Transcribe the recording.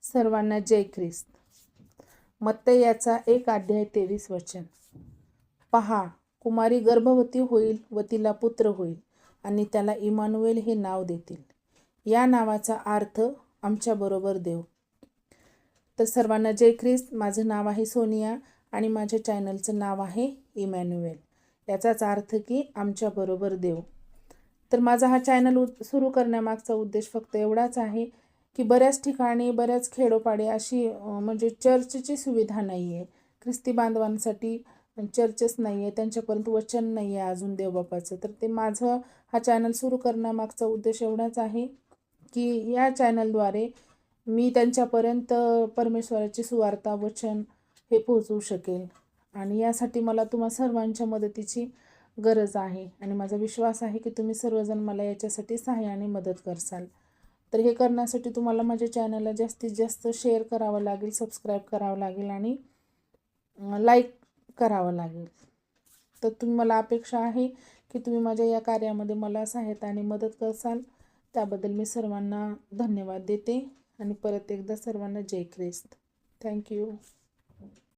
सर्वांना जय ख्रिस्त. मत्तई याचा 1:23 पहा, कुमारी गर्भवती होईल व तिला पुत्र होईल आणि त्याला इमानुएल हे नाव देतील. या नावाचा अर्थ आमच्याबरोबर देव. तर सर्वांना जय ख्रिस्त. माझं नाव आहे सोनिया आणि माझ्या चॅनलचं नाव आहे इमॅन्युएल. याचाच अर्थ की आमच्याबरोबर देव. तर माझा हा चॅनल सुरू करण्यामागचा उद्देश फक्त एवढाच आहे की बऱ्याच ठिकाणी बऱ्याच खेडोपाडी अशी म्हणजे चर्चची सुविधा नाही आहे. ख्रिस्ती बांधवांसाठी चर्चेस नाही आहे, त्यांच्यापर्यंत वचन नाही आहे अजून देवबापाचं. तर ते माझं हा चॅनल सुरू करण्यामागचा उद्देश एवढाच आहे की या चॅनलद्वारे मी त्यांच्यापर्यंत परमेश्वराची सुवार्ता वचन हे पोहोचवू शकेल. आणि यासाठी मला तुम्हा सर्वांच्या मदतीची गरज आहे आणि माझा विश्वास आहे की तुम्ही सर्वजण मला याच्यासाठी सहाय्य आणि मदत करसाल. तर हे करण्यासाठी तुम्हाला माझ्या चॅनलला जास्तीत जास्त शेअर करावं लागेल, सबस्क्राईब करावं लागेल आणि लाईक करावं लागेल. तर तुम्ही मला अपेक्षा आहे की तुम्ही माझ्या या कार्यामध्ये मला सहायता आणि मदत करसाल. त्याबद्दल मी सर्वांना धन्यवाद देते आणि परत एकदा सर्वांना जय ख्रिस्त. थँक्यू.